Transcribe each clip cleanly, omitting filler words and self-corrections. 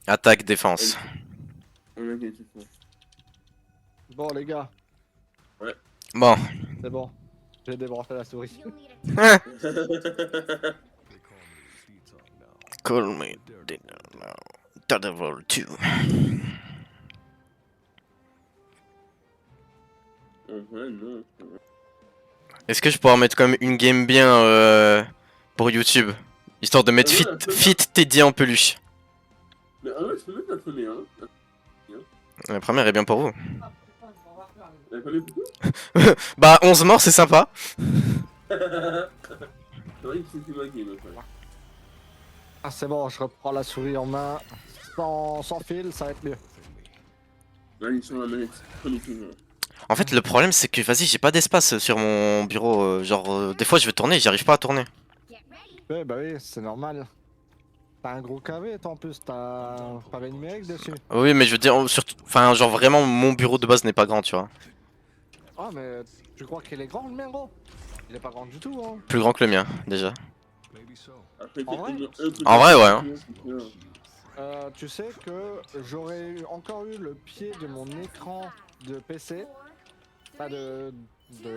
Attaque, défense. Ok, c'est ça. Bon, les gars, Bon. c'est bon. J'ai débranché la souris. Call me dinner now. Daredevil 2. Ouais, non. Est-ce que je pourrais mettre comme une game bien pour YouTube? Histoire de mettre Ah Fit, ouais, je peux fit Teddy en peluche. Mais ah ouais, je peux mettre la première, hein. La première est bien pour vous. La première plutôt. Bah 11 morts c'est sympa. C'est vrai que c'était ma game, après. Ah, c'est bon, je reprends la souris en main. Sans fil, ça va être mieux. Allez, sur la manette. Prenez toujours. En fait le problème c'est que vas-y j'ai pas d'espace sur mon bureau. Genre des fois je vais tourner j'y arrive pas à tourner. Ouais, bah oui, c'est normal. T'as un gros KV, toi en plus, t'as un pavé numérique dessus. Oui mais je veux dire surtout, enfin genre vraiment mon bureau de base n'est pas grand tu vois. Ah, mais tu crois qu'il est grand le mien, gros? Il est pas grand du tout, hein. Plus grand que le mien déjà. Après, En vrai En vrai, ouais, hein. Tu sais que encore eu le pied de mon écran de PC, pas de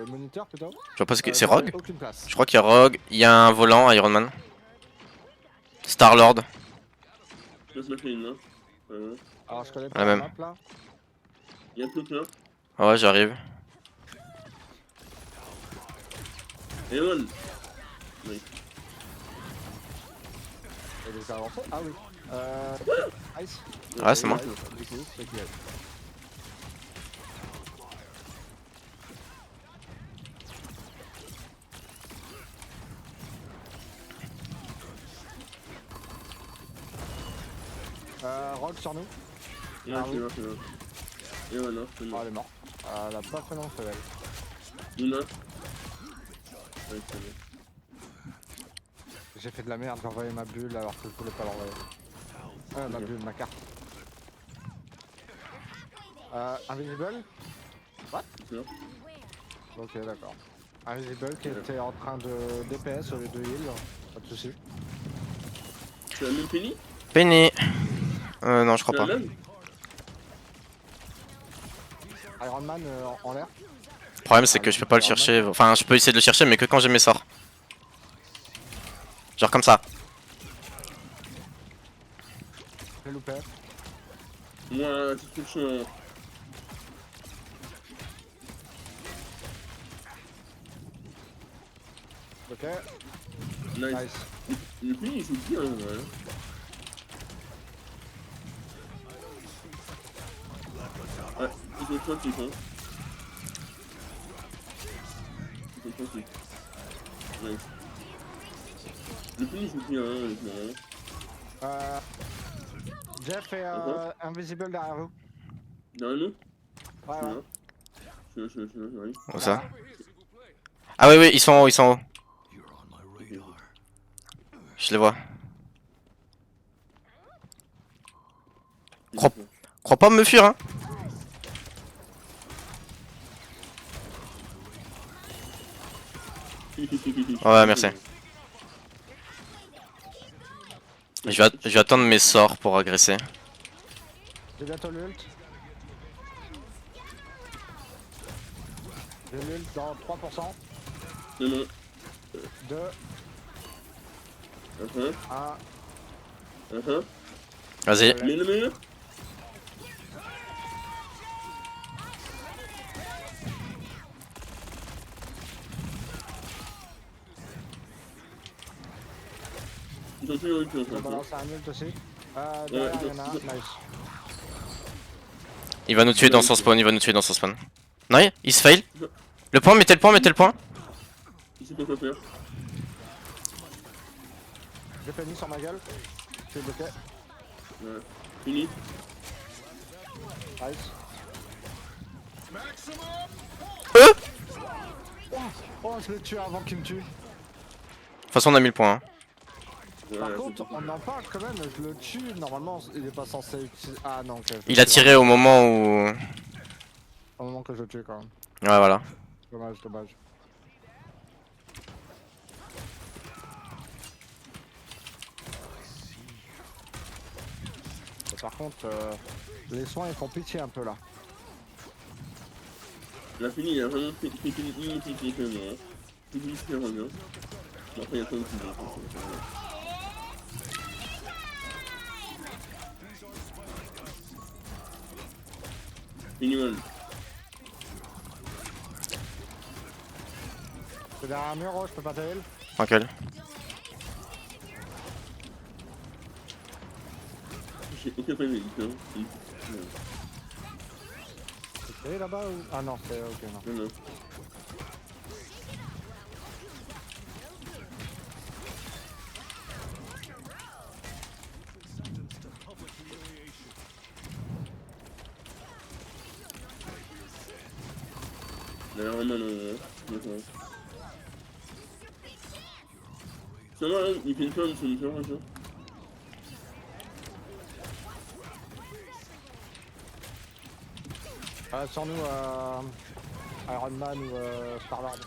moniteur plutôt. Je vois pas ce que c'est. J'aurais Rogue. aucune place. Je crois qu'il y a Rogue, il y a un volant Iron Man. Star-Lord. Je vais se une là. Alors je connais La pas la même. map là. Il y a un truc là. Ouais j'arrive. Et on. Oui. Il est déjà avancé. Ah oui. Ice. Ah c'est moi. Du coup, c'est qui elle. Rogue sur nous. Ouais, Ah c'est oui. là, c'est là. Et voilà, c'est Oh, là. elle est morte. Elle a pas fait long, c'est elle. Luna. Ouais, c'est là. J'ai fait de la merde, j'ai envoyé ma bulle alors que je voulais pas l'envoyer. Ma bulle, ma carte. Invisible. What? C'est là. Ok, d'accord. Invisible qui était en train de DPS au lieu de heal. Pas de soucis. Tu as même Penny? Penny. Non je crois Tu as pas. même? Iron Man en l'air. Le problème c'est que je peux pas le chercher. Enfin je peux essayer de le chercher mais que quand j'ai mes sorts. Genre comme ça. J'ai loupé. Moi, c'est tout chaud. Ok. Nice. Nice. Le Penny, il joue bien, ouais. Ouais, il faut toi qui compte. Il faut toi qui. Nice. Le Penny, il joue bien, honnêtement. Jeff est invisible derrière vous. Derrière nous? Ouais, ouais. Je suis là, j'arrive. Où ça? Ah oui oui ils sont en haut, ils sont en haut. Je les vois. Crois pas me fuir hein. Ouais merci. Je vais attendre mes sorts pour agresser. J'ai bientôt l'ult. J'ai l'ult dans 3%. Non, non. 2, Uh-huh. 1. Uh-huh. Vas-y. Mets-le. Ils ont plus le recul, Je en fait. balance un ult aussi. Derrière, il y en a un. Nice. Il va nous tuer dans son spawn, il va nous tuer dans son spawn. Non, il se fail. Le point, mettez le point, mettez le point. Il sait pas quoi faire. J'ai Penny sur ma gueule. Je suis bloqué. Ouais. Fini. Nice. De Oh, je l'ai tué avant qu'il me tue. toute façon, on a mis le point. Hein. Par contre, on en parle quand même, je le tue. Normalement, il est pas censé utiliser. Ah non, ok. Il a tiré au moment où. Au moment que je le tue quand même. Ouais, voilà. Dommage, dommage. Par contre, les soins ils font pitié un peu là. La fini, il a vraiment fait une inutilisation quand même. Tout juste faire bien. Bon, après, il y a pas aussi de Minimal. C'est derrière un mur, oh, je peux pas t'aider. Tranquille. J'ai aucun problème avec C'est là-bas ou... Ah non, c'est ok, non. non, non. Il a l'air vraiment d'accord. Ça va, hein, il fait une femme, c'est une femme, ça. Sur nous, Iron Man ou Star-Lord.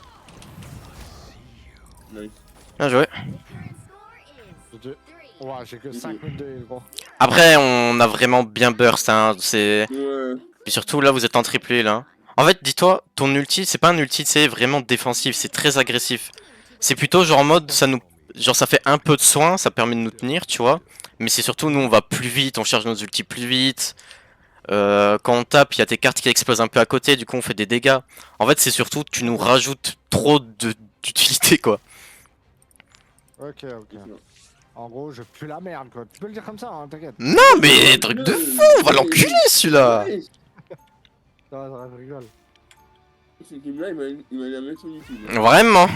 Nice. Bien joué. Ouais, j'ai que 5 minutes de heal, gros. Après, on a vraiment bien burst, hein. C'est. Ouais. Et surtout là, vous êtes en triplé là. En fait, dis-toi, ton ulti, c'est pas un ulti, c'est vraiment défensif, c'est très agressif. C'est plutôt genre en mode, ça nous. Genre, ça fait un peu de soin, ça permet de nous tenir, tu vois. Mais c'est surtout, nous, on va plus vite, on charge nos ultis plus vite. Quand on tape, il y a tes cartes qui explosent un peu à côté, du coup, on fait des dégâts. En fait, c'est surtout, tu nous rajoutes trop d'utilité, quoi. Ok, ok. En gros, je pue la merde, quoi. Tu peux le dire comme ça, hein, t'inquiète. Non, mais truc de fou, on va l'enculer celui-là. Ouais. Ça, je rigole. Ce game-là, il va la mettre sur YouTube. Vraiment.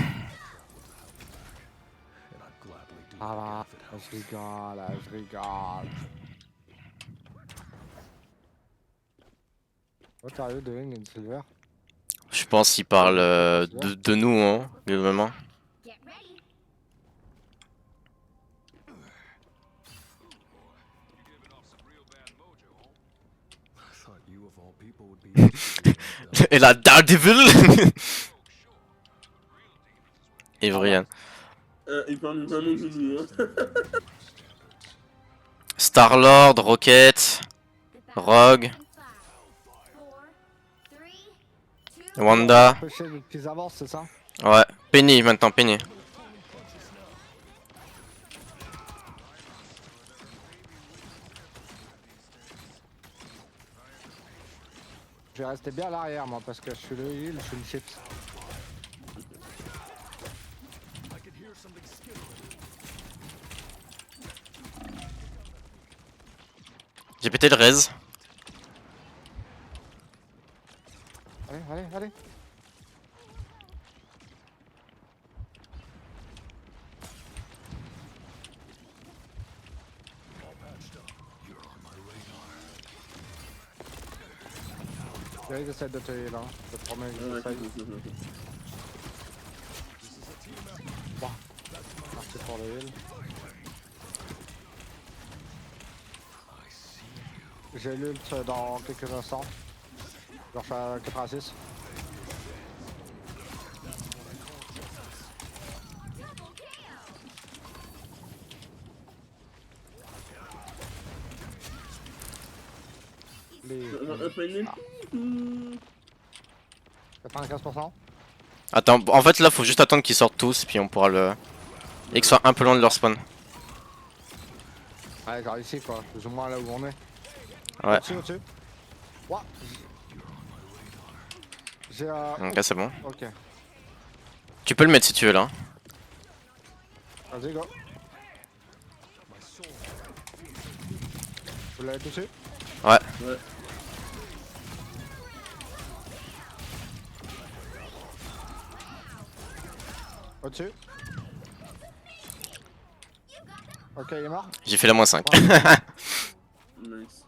Ah là, je rigole, je rigole. What are you doing in silver? Je pense qu'il parle de nous, hein, globalement. Et la Daredevil. Et Brian. Il parle vraiment de nous, hein. Star-Lord, Rocket, Rogue, Wanda. Empêcher qu'ils avancent, c'est ça? Ouais, Penny maintenant, Penny. Je vais rester bien à l'arrière, moi, parce que je suis le heal, je suis le chips. J'ai pété le raise. Allez, allez, allez. J'essaie de te heal, hein. Je te promets que Ouais, j'essaye. ok. Merci pour le heal. J'ai l'ult dans quelques instants. Genre je suis à 86. Les... 95%. Attends, en fait là faut juste attendre qu'ils sortent tous, puis on pourra le... Et qu'ils soient un peu loin de leur spawn. Ouais, genre ici quoi, plus ou moins là où on est. Ouais. Au-dessus, au-dessus. Ouah. J'ai Ok, c'est bon. Ok, Tu peux le mettre si tu veux là. vas-y go. Vous l'avez touché? Ouais. Ouais. Au-dessus. Ok, il est mort. J'ai fait la moins 5. Nice.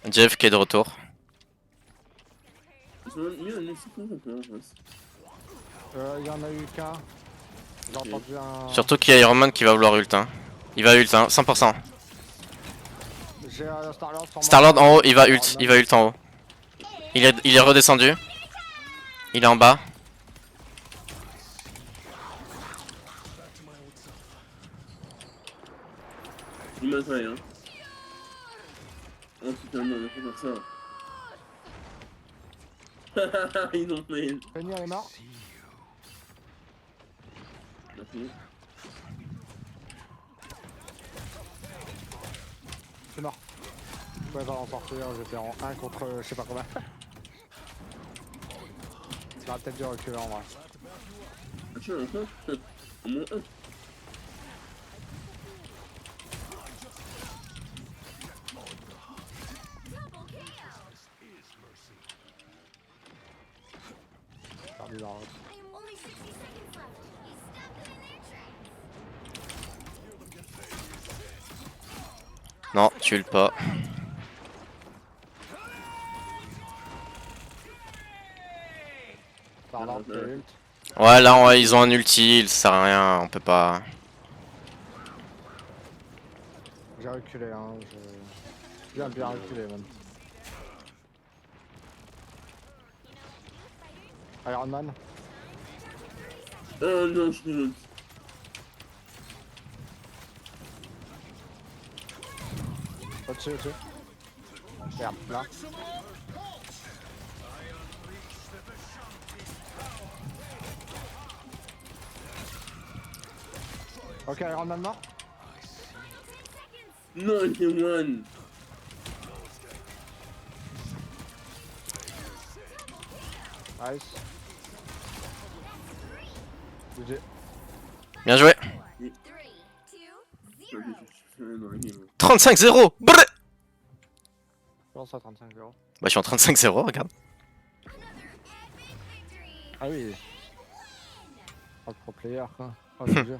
Jeff qui est de retour. Ils sont mieux à Mexico un peu, en fait. Il y en a eu qu'un. J'ai entendu un... Surtout qu'il y a Iron Man qui va vouloir ult. Hein. Il va ult, hein, 100%. J'ai Star-Lord sur moi. Star-Lord en haut, il va ult en haut. Il est redescendu. Il est en bas. Il m'a trahi, hein. Oh putain, non, il faut faire ça. Ils ont fait. Penny elle est mort. Merci. C'est mort. Je pouvais pas en sortir, j'étais en 1 contre je sais pas combien. Ça aurait peut-être dû reculer en vrai. Tiens, enfin. Au moins un. Perdu dans l'autre. Non, tue le pas. Pardon, t'es ult. Ouais, là, ils ont un ulti, ça sert à rien, on peut pas. J'ai reculé, hein. J'ai bien reculé, même. Iron Man. Oh non, je suis. Au-dessus, au-dessus. Merde, là. Ok, Iron Man mort. Non, il fait one. Nice. GG. Bien joué. Je suis dans la game. 35-0. Brrr. Comment ça, 35 euros? Bah, je suis en 35-0, regarde. Ah oui. Oh, le pro player, quoi. Oh, c'est dur.